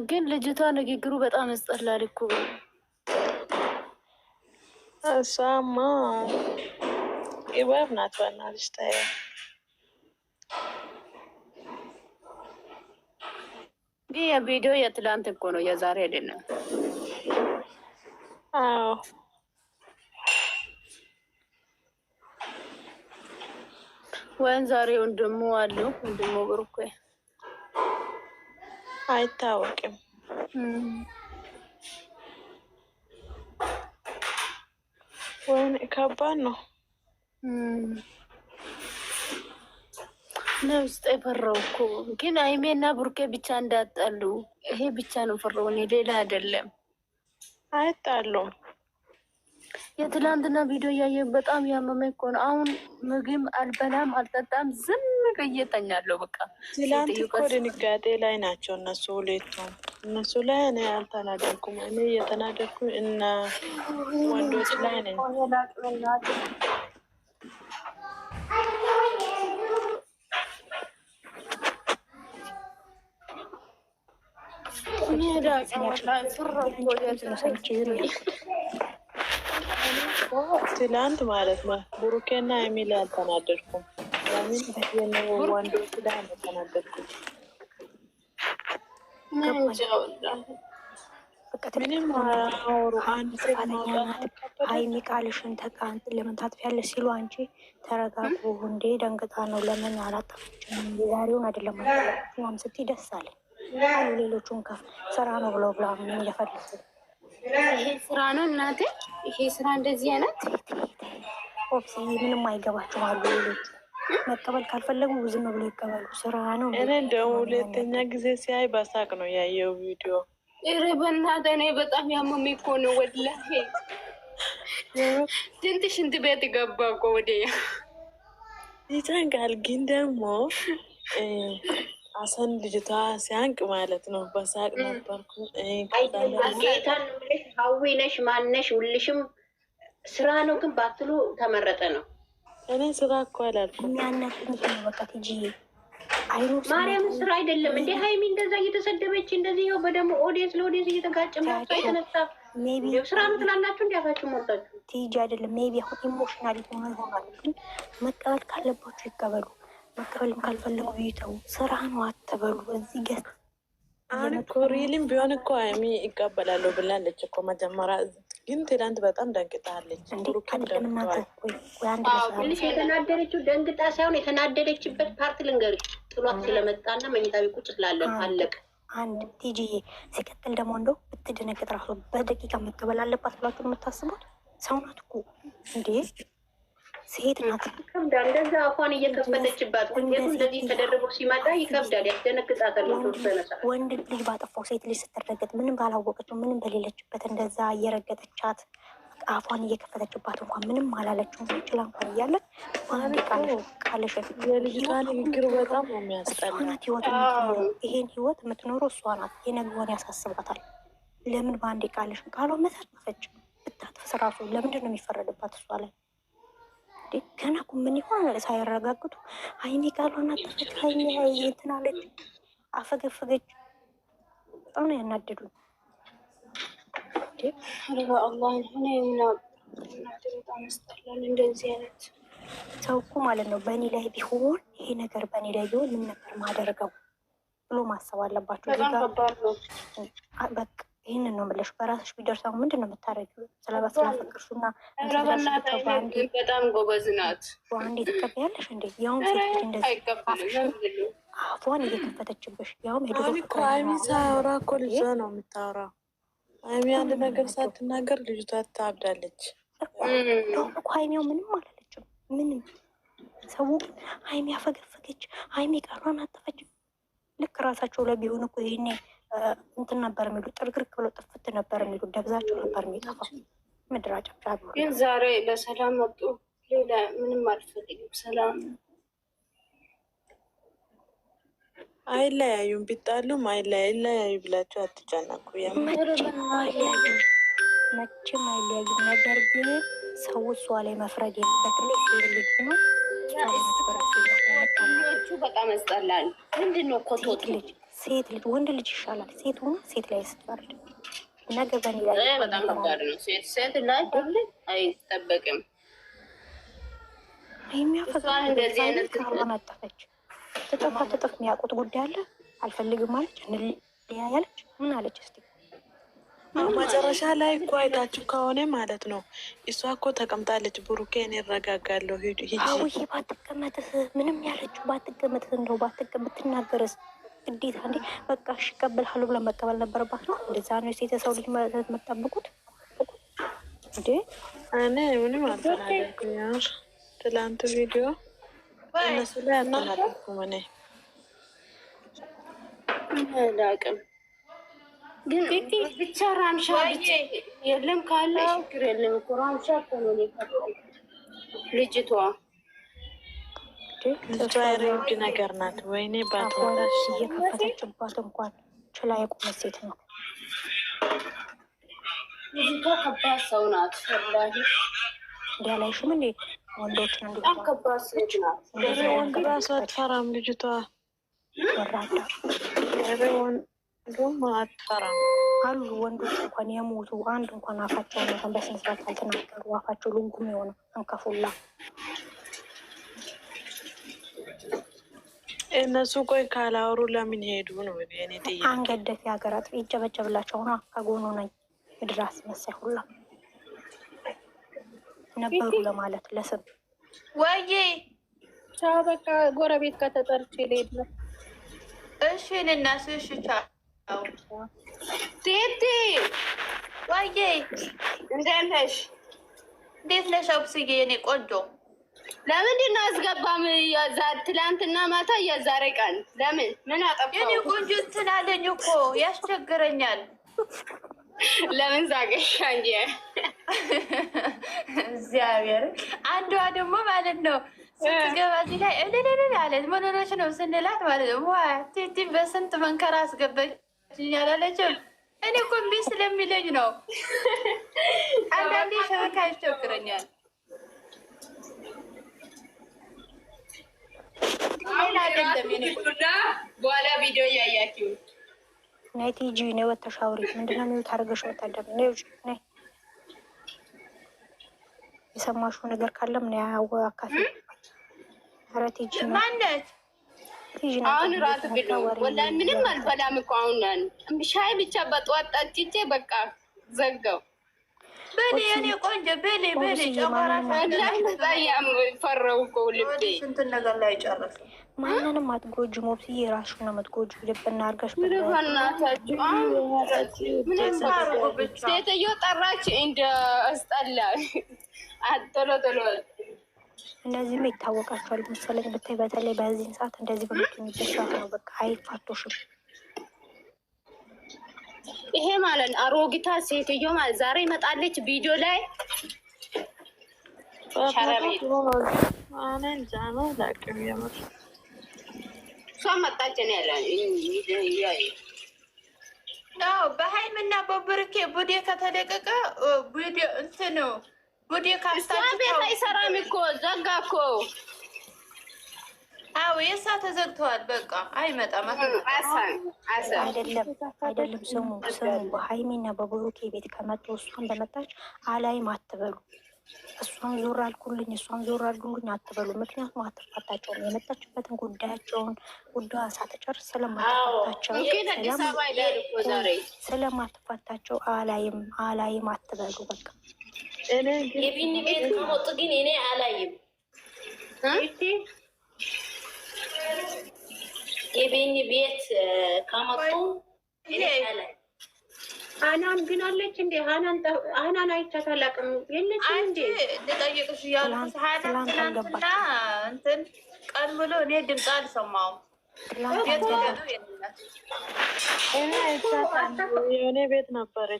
ግን ልጅቷ ንግግሩ በጣም ያስጠላል እኮ። እሷማ ኢባብ ናት። በእናትሽ ተይው። ግን የቪዲዮ የትላንት እኮ ነው የዛሬ አይደለም። አዎ ወይም ዛሬ ወንድሙ አለው ወንድሙ ብሩክ አይታወቅም። ወይኔ ከባድ ነው። ነውስጥ የፈራው እኮ ግን አይሜና ብሩኬ ብቻ እንዳጣሉ ይሄ ብቻ ነው ፈራው፣ እኔ ሌላ አይደለም። አይጣሉም። የትላንትና ቪዲዮ እያየ በጣም ያመመኝ እኮ ነው። አሁን ምግብ አልበላም አልጠጣም ዝም ብዬ ተኛለሁ። በቃ ትላንት እኮ ድንጋጤ ላይ ናቸው እነሱ ሁለቱም። እነሱ ላይ እኔ አልተናደርኩም። እኔ እየተናደርኩ እና ወንዶች ላይ ነኝ። ትላንት ማለት ነው ብሩኬና የሚል አልተናደርኩም። ለምን ወንዶች ላይ ነው ተናደርኩት። ምንም ሀይሚ ቃልሽን ተቃን ለምን ታጥፊያለሽ ሲሉ አንቺ ተረጋጉ እንዴ ደንግጣ ነው ለምን አላጠፋችም ዛሬውን አይደለም ማም ስትይ ደስ አለ አሉ ሌሎቹን ከፍ ስራ ነው ብለው ብላ ምን እየፈለጉ ይሄ ስራ ነው እናቴ ይሄ ስራ እንደዚህ አይነት ኦፕሲ ምንም አይገባቸው አሉ ሌሎቹ መቀበል ካልፈለጉ ዝም ብሎ ይቀበሉ ስራ ነው። እኔ እንደው ሁለተኛ ጊዜ ሲያይ በሳቅ ነው ያየው ቪዲዮ። ኧረ በእናትህ እኔ በጣም ያመመኝ እኮ ነው ወላሂ። ሽንት ቤት ገባ እኮ ወዲያ ይጨንቃል። ግን ደግሞ አሰን ልጅቷ ሲያንቅ ማለት ነው በሳቅ ነበርኩ። ጌታን ምልሽ ሀዊ ነሽ ማነሽ ሁልሽም ስራ ነው ግን ባትሉ ተመረጠ ነው። እኔ ስራ እኮ አላልኩም። የሚያናቅኝ በቃ ትጂ ማርያም ስራ አይደለም እንዴ? ሀይሚ እንደዛ እየተሰደበች እንደዚህ ይኸው በደሞ ኦዲየንስ ለኦዲየንስ እየተጋጨ ማታ የተነሳ ስራ ነው ትላላችሁ እንዲያፋችሁ ሞልታችሁ ቲጂ አይደለም። ሜቢ አሁን ኢሞሽናል ሆኖ ይሆናል። ግን መቀበል ካለባችሁ ይቀበሉ፣ መቀበልም ካልፈለጉ ይተው። ስራ ነው አትበሉ። እዚህ ገስ አሁን እኮ ሪልም ቢሆን እኮ ሀይሚ ይቀበላለሁ ብላለች እኮ መጀመሪያ። ግን ትናንት በጣም ደንግጣለች። ትንሽ የተናደረችው ደንግጣ ሳይሆን የተናደረችበት ፓርት ልንገርሽ፣ ጥሏት ስለመጣና መኝታ ቤት ቁጭ ስላለን አለቅ አንድ ቲጂዬ። ሲቀጥል ደግሞ እንደው ብትደነግጥ ራሱ በደቂቃ መቀበል አለባት ብላችሁ የምታስቡት ሰው ናት እኮ እንዴ! ሴት ናት። ይከብዳል። እንደዛ አፏን እየከፈተችባት ወንጀሉ እንደዚህ ተደርጎ ሲመጣ ይከብዳል፣ ያስደነግጣታል። ወንድ ልጅ ባጠፋው ሴት ልጅ ስትረገጥ ምንም ባላወቀችው ምንም በሌለችበት እንደዛ እየረገጠቻት አፏን እየከፈተችባት እንኳን ምንም አላለችው ችላ እንኳን እያለን ቃልሽን የልጅቷ ንግግር በጣም ነው የሚያስጠላ። እሷ ናት ህይወት የምትኖረው። ይሄን ህይወት የምትኖረው እሷ ናት። የነገውን ያሳስባታል። ለምን በአንዴ ቃልሽን ቃሏ መሰረፈች ብታጥፍስ ራሱ ለምንድን ነው የሚፈረድባት እሷ ላይ? ገና እኮ ምን ይሆን ሳያረጋግጡ ሀይሚ ቃሏን አጠፈች፣ ሀይሚ እንትን አለች፣ አፈገፈገች። በጣም ነው ያናደዱኝ። አላህ በጣም ያስጠላል። እንደዚህ አይነት ሰው እኮ ማለት ነው በእኔ ላይ ቢሆን ይሄ ነገር በእኔ ላይ ቢሆን ምን ነበር ማደርገው ብሎ ማሰብ አለባቸው። በቃ ይህንን ነው የምልሽ። በራስሽ ቢደርሰው ምንድን ነው የምታደርጊው? ስለፈቅርሹና በጣም ጎበዝ ናት። አንዴ ትቀበያለሽ እንዴ? ያውም ሴት እንደዚህ አፏን እየከፈተችብሽ ያውም ሀይሚ ሳያወራ እኮ ልጇ ነው የምታወራው። ሀይሚ አንድ ነገር ሳትናገር ልጅቷ ታብዳለች እኮ። ሀይሚያው ምንም አላለችም ምንም። ሰው ሀይሚ ያፈገፈገች፣ ሀይሚ ቃሏን አጠፈች። ልክ ራሳቸው ላይ ቢሆን እኮ ይሄኔ እንትን ነበር የሚሉ ጥርግርግ ብሎ ጥፍት ነበር የሚሉ ደብዛቸው ነበር የሚጠፋው። ምድር አጨብጫቢ። ግን ዛሬ ለሰላም መጡ። ሌላ ምንም አልፈልግም። ሰላም አይለያዩም። ቢጣሉም አይለያዩ ብላችሁ አትጨነቁ። መቼም አይለያዩም። ነገር ግን ሰው እሷ ላይ መፍረድ የለበትም። ልጅ ነው ቹ በጣም ያስጠላል። ምንድን ነው ኮቶት ልጅ ሴት ልጅ ወንድ ልጅ ይሻላል። ሴት ሆና ሴት ላይ ስትፈርድ ነገ በኔ ላይ በጣም ከባድ ነው። ሴት ላይ ሁሉም አይጠበቅም። የሚያፈቅር እንደዚህ አይነት ነጠፈች ትጥፍ የሚያውቁት ጉዳይ አለ። አልፈልግም ማለች እንለያ ያለች ምን አለች እስቲ መጨረሻ ላይ እኮ አይታችሁ ከሆነ ማለት ነው እሷ እኮ ተቀምጣለች። ብሩኬ እኔ እረጋጋለሁ ሂጂ አውዬ ባትቀመጥስ ምንም ያለችው ባትቀመጥስ እንደው ብትናገርስ ግዴታ እንዴ በቃ እሺ እቀበልሃለሁ ብለን መቀበል ነበረባት ነው። እንደዛ ነው የሴት ሰው ልጅ መጠብቁት እንዴ? እኔ ምንም አልተናገርኩም። ያው ትላንት ቪዲዮ እነሱ ላይ አልተናገርኩም። እኔ አላውቅም ግን ብቻ ራምሻ ብቻ የለም ካለ ችግር የለም እኮ ራምሻ እኮ ነው ልጅቷ ውድ ነገር ናት። ወይኔ ባትሆናሽ እየከፈተችባት እንኳን ችላ የቆመች ሴት ነው ልጅቷ። ከባድ ሰው ናት። እንዲያላይሽም እንዴ ወንዶችን እንዲ ከባድ ሴት ናት። ወንድ ራሱ አትፈራም ልጅቷ። ወራዳ ወንዱም አትፈራም አሉ ወንዶች እንኳን የሞቱ አንድ እንኳን አፋቸውን እንኳን በስነስርዓት አልተናገሩ። አፋቸው ልንጉም የሆነ አንከፉላ እነሱ ቆይ ካላወሩ ለምን ሄዱ ነው እኔ ጥያቄ። አንገደፊ ሀገራት ይጨበጨብላቸው ሆና ከጎኑ ነኝ ምድር አስመሳይ ሁላ ነበሩ ለማለት ለስም ወይዬ ቻው በቃ ጎረቤት ከተጠርቼ ልሄድ ነው። እሺ እናስሽ ቻው ቴቴ ወይዬ እንዴት ነሽ? እንዴት ነሽ አብስዬ የኔ ቆንጆ? ለምንድን ነው አስገባም? ትላንትና ማታ የዛሬ ቀን ለምን ምን አጠፋው? የኔ ቆንጆ እንትን አለኝ እኮ ያስቸግረኛል። ለምን ዛገሻ እንጂ እግዚአብሔር አንዷ ደግሞ ማለት ነው ስትገባ እዚህ ላይ እልልልል አለች። ምን ሆነሽ ነው ስንላት ማለት ነው ዋ ቲቲ በስንት መንከራ አስገባችኝ አላለችም። እኔ እኮ እምቢ ስለሚለኝ ነው። አንዳንዴ ሸበካ ያስቸግረኛል። በኋላ ቪዲዮ እያያችሁ ናይ ቲጂ ነው ተሻውሪ ምንድነው የሚሉት? አድርገሽ ወታደር ነው ነይ የሰማሽው ነገር ካለም ነው ያው አካፊ ኧረ ቲጂ ማነች? ቲጂ ነው አሁን ራሱ ቢለው ወላሂ ምንም አልበላም እኮ አሁን ሻይ ብቻ በጠዋት ጠጥቼ በቃ ዘጋው። በኔ የኔ ቆንጆ በኔ ጨጓራሽ ወላሂ በጣም ፈራው እኮ ልቤ ስንት ነገር ላይ ጨረሰ። ማንንም አትጎጂ ሞብስዬ ራስሽን ነው የምትጎጂው። ልብና አድርገሽ ሴትዮ ጠራች እንደ አስጠላ ቶሎ ቶሎ እነዚህም ይታወቃቸዋል መሰለኝ። ብታይ በተለይ በዚህን ሰዓት እንደዚህ በምትሆንበት ሰዓት ነው በቃ አይፋቶሽም። ይሄ ማለት አሮጊቷ ሴትዮ ማለት ዛሬ ይመጣለች ቪዲዮ ላይ ሻረቤት እሷ መጣች ነው ያለ በሀይምና በብሩኬ ቡዴ ከተለቀቀ ቡዴ እንትን ቡዴ ካስታችሁ ቤት አይሰራም እኮ ዘጋ እኮ። አዎ የሳ ተዘግተዋል። በቃ አይመጣም። አይደለም ስሙ በሀይሚና በብሩኬ ቤት ከመጡ እሷን እንደመጣች አላይም አትበሉ። እሷን ዞር አልኩልኝ አትበሉ። ምክንያቱም አትፋታቸውም። የመጣችበትን ጉዳዩን ሳትጨርስ ስለማትፋታቸው አላይም አትበሉ። በቃ የቢኒ ቤት ከመጡ ግን እኔ አላይም። የቢኒ ቤት ከመጡ እኔ አላይም። ሀናን ግን አለች እንዴ? ሀናን አይቻት አላውቅም። የለችም እንዴ? ልጠይቅሽ እያልኩሽ ትናንትና እንትን ቀን ብሎ እኔ ድምፅ አልሰማሁም። የሆነ ቤት ነበረች